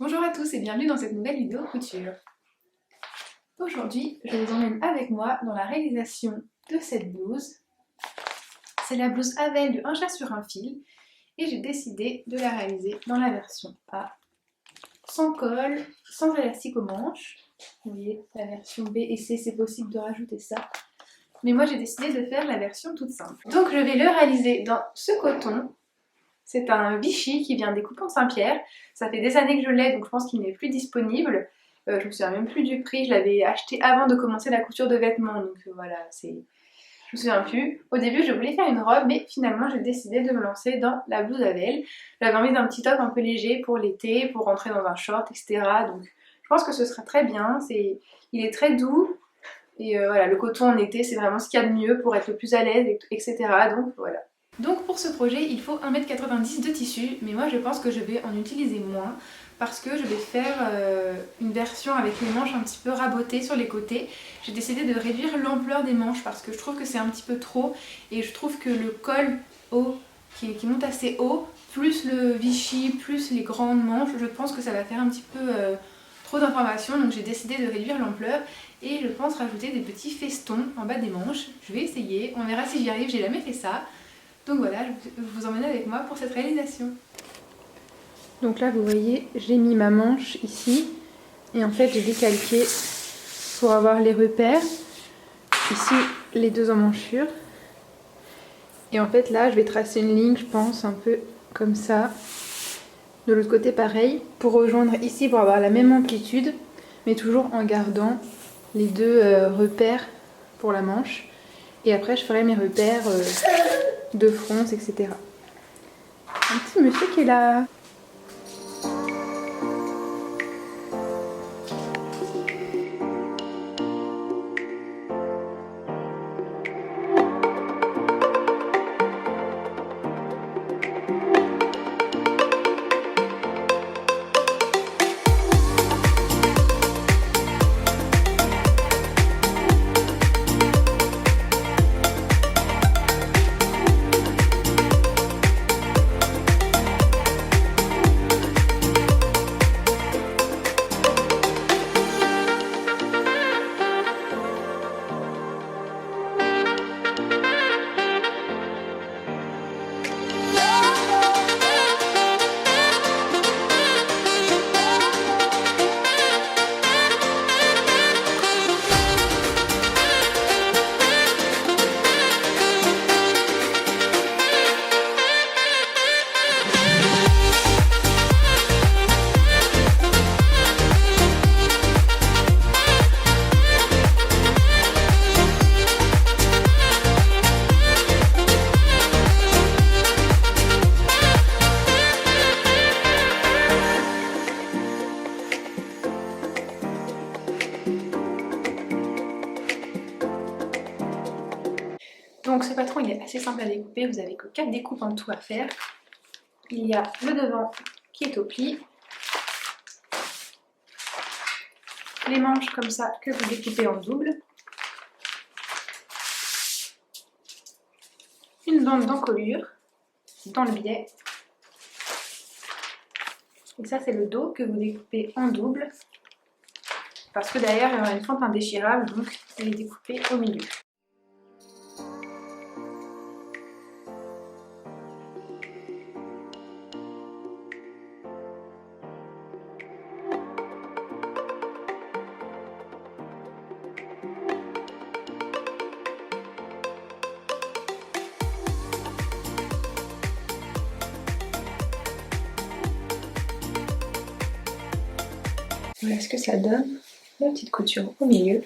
Bonjour à tous et bienvenue dans cette nouvelle vidéo couture. Aujourd'hui, je vous emmène avec moi dans la réalisation de cette blouse. C'est la blouse Havel de Un chat sur un fil et j'ai décidé de la réaliser dans la version A, sans col, sans élastique aux manches. Vous voyez, la version B et C, c'est possible de rajouter ça. Mais moi j'ai décidé de faire la version toute simple. Donc je vais le réaliser dans ce coton. C'est un Vichy qui vient des Coupons Saint-Pierre. Ça fait des années que je l'ai, donc je pense qu'il n'est plus disponible. Je me souviens même plus du prix, je l'avais acheté avant de commencer la couture de vêtements, donc voilà, je me souviens plus. Au début, je voulais faire une robe, mais finalement, j'ai décidé de me lancer dans la blouse Havel. J'avais envie d'un petit top un peu léger pour l'été, pour rentrer dans un short, etc. Donc je pense que ce sera très bien. Il est très doux. Et voilà, le coton en été, c'est vraiment ce qu'il y a de mieux pour être le plus à l'aise, etc. Donc voilà. Donc pour ce projet, il faut 1,90 m de tissu, mais moi je pense que je vais en utiliser moins parce que je vais faire une version avec les manches un petit peu rabotées sur les côtés. J'ai décidé de réduire l'ampleur des manches parce que je trouve que c'est un petit peu trop et je trouve que le col haut qui monte assez haut, plus le Vichy, plus les grandes manches, je pense que ça va faire un petit peu trop d'informations, donc j'ai décidé de réduire l'ampleur et je pense rajouter des petits festons en bas des manches. Je vais essayer, on verra si j'y arrive, j'ai jamais fait ça. Donc voilà, je vous emmène avec moi pour cette réalisation. Donc là vous voyez, j'ai mis ma manche ici et en fait j'ai décalqué pour avoir les repères. Ici les deux emmanchures. Et en fait là je vais tracer une ligne, je pense, un peu comme ça. De l'autre côté pareil, pour rejoindre ici pour avoir la même amplitude, mais toujours en gardant les deux repères pour la manche. Et après je ferai mes repères de fronce, etc. Un petit monsieur qui est là. Donc ce patron il est assez simple à découper, vous n'avez que 4 découpes en tout à faire. Il y a le devant qui est au pli, les manches comme ça que vous découpez en double, une bande d'encolure dans le biais, et ça c'est le dos que vous découpez en double, parce que derrière il y aura une fente indéchirable, donc elle est découpée au milieu. Voilà ce que ça donne, la petite couture au milieu.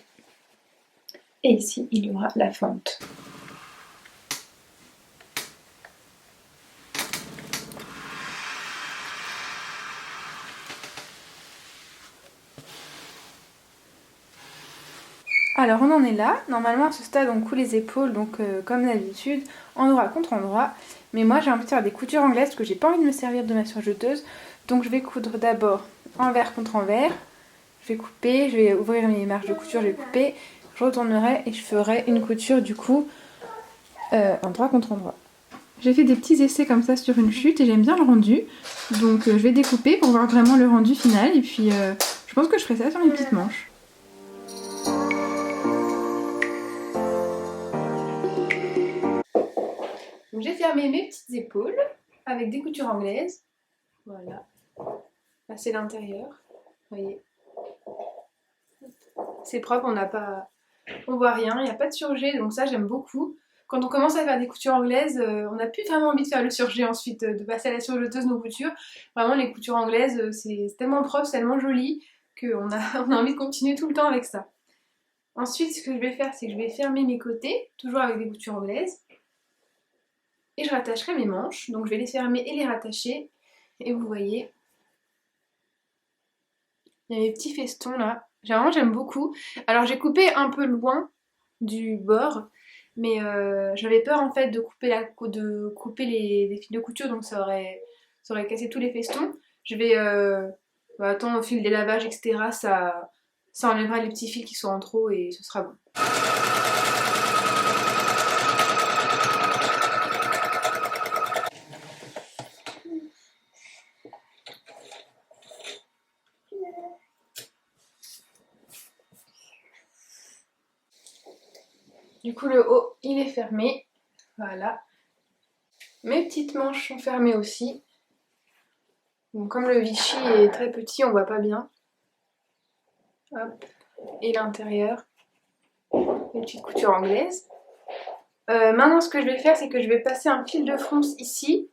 Et ici, il y aura la fente. Alors on en est là, normalement à ce stade on coud les épaules, donc comme d'habitude, endroit contre endroit. Mais moi j'ai envie de faire des coutures anglaises parce que j'ai pas envie de me servir de ma surjeteuse. Donc je vais coudre d'abord envers contre envers. Je vais couper, je vais ouvrir mes marges de couture, je vais couper, je retournerai et je ferai une couture du coup endroit contre endroit. J'ai fait des petits essais comme ça sur une chute et j'aime bien le rendu. Donc je vais découper pour voir vraiment le rendu final et puis je pense que je ferai ça sur mes petites manches. Donc j'ai fermé mes petites épaules avec des coutures anglaises. Voilà. Là c'est l'intérieur. Vous voyez. C'est propre, on voit rien, il n'y a pas de surjet, donc ça j'aime beaucoup. Quand on commence à faire des coutures anglaises, on n'a plus vraiment envie de faire le surjet ensuite, de passer à la surjeteuse nos coutures. Vraiment les coutures anglaises, c'est tellement propre, c'est tellement joli qu'on a, on a envie de continuer tout le temps avec ça. Ensuite, ce que je vais faire, c'est que je vais fermer mes côtés, toujours avec des coutures anglaises. Et je rattacherai mes manches, donc je vais les fermer et les rattacher. Et vous voyez, il y a mes petits festons là. J'aime beaucoup. Alors j'ai coupé un peu loin du bord, mais j'avais peur en fait de couper les fils de couture, donc ça aurait cassé tous les festons. Je vais attendre au fil des lavages, etc. Ça enlèvera les petits fils qui sont en trop et ce sera bon. Du coup, le haut, il est fermé. Voilà. Mes petites manches sont fermées aussi. Donc, comme le Vichy est très petit, on voit pas bien. Hop. Et l'intérieur. Les petites coutures anglaises. Maintenant, ce que je vais faire, c'est que je vais passer un fil de fronce ici,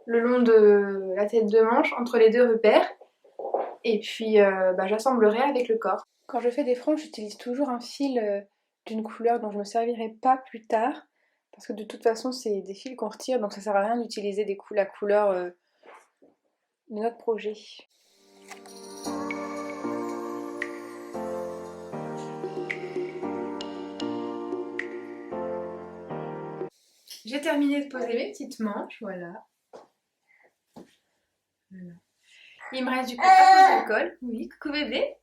le long de la tête de manche, entre les deux repères. Et puis, j'assemblerai avec le corps. Quand je fais des franges, j'utilise toujours un fil d'une couleur dont je ne me servirai pas plus tard. Parce que de toute façon, c'est des fils qu'on retire, donc ça sert à rien d'utiliser la couleur de notre projet. J'ai terminé de poser mes petites manches, voilà. Il me reste du coup à poser le col. Oui, coucou bébé.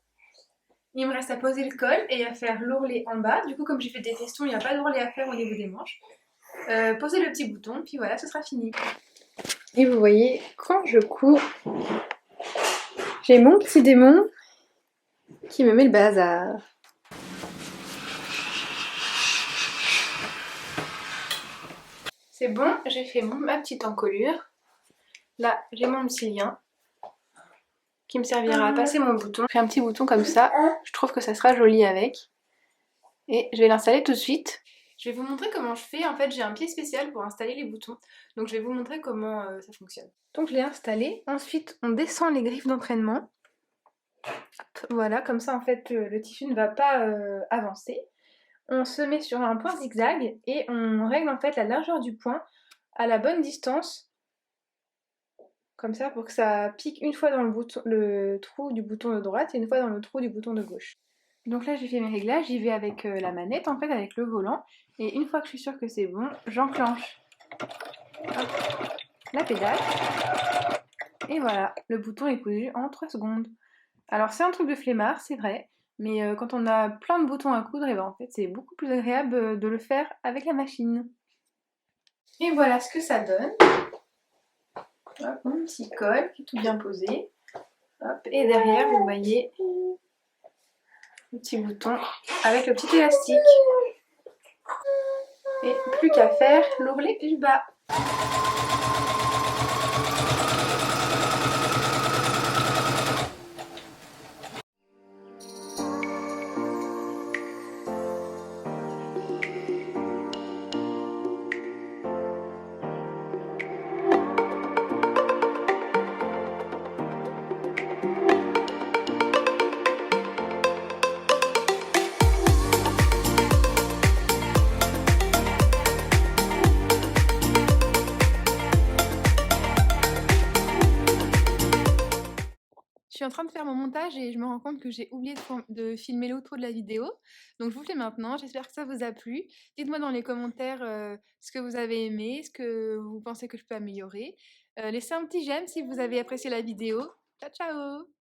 Il me reste à poser le col et à faire l'ourlet en bas. Du coup, comme j'ai fait des festons, il n'y a pas d'ourlet à faire au niveau des manches. Poser le petit bouton, puis voilà, ce sera fini. Et vous voyez, quand je couds, j'ai mon petit démon qui me met le bazar. C'est bon, j'ai fait ma petite encolure. Là, j'ai mon petit lien qui me servira à passer mon bouton. J'ai un petit bouton comme ça, je trouve que ça sera joli avec. Et je vais l'installer tout de suite. Je vais vous montrer comment je fais. En fait, j'ai un pied spécial pour installer les boutons. Donc je vais vous montrer comment ça fonctionne. Donc je l'ai installé. Ensuite, on descend les griffes d'entraînement. Voilà, comme ça en fait le tissu ne va pas avancer. On se met sur un point zigzag et on règle en fait la largeur du point à la bonne distance. Comme ça pour que ça pique une fois dans le trou du bouton de droite et une fois dans le trou du bouton de gauche. Donc là j'ai fait mes réglages, j'y vais avec la manette en fait, avec le volant. Et une fois que je suis sûre que c'est bon, j'enclenche la pédale. Et voilà, le bouton est cousu en 3 secondes. Alors c'est un truc de flemmard, c'est vrai. Mais quand on a plein de boutons à coudre, et ben en fait c'est beaucoup plus agréable de le faire avec la machine. Et voilà ce que ça donne. Hop, mon petit col qui est tout bien posé. Hop, et derrière vous voyez le petit bouton avec le petit élastique. Et plus qu'à faire l'ourlet du bas. Je suis en train de faire mon montage et je me rends compte que j'ai oublié de filmer l'autre de la vidéo. Donc je vous le fais maintenant, j'espère que ça vous a plu. Dites-moi dans les commentaires ce que vous avez aimé, ce que vous pensez que je peux améliorer. Laissez un petit j'aime si vous avez apprécié la vidéo. Ciao ciao!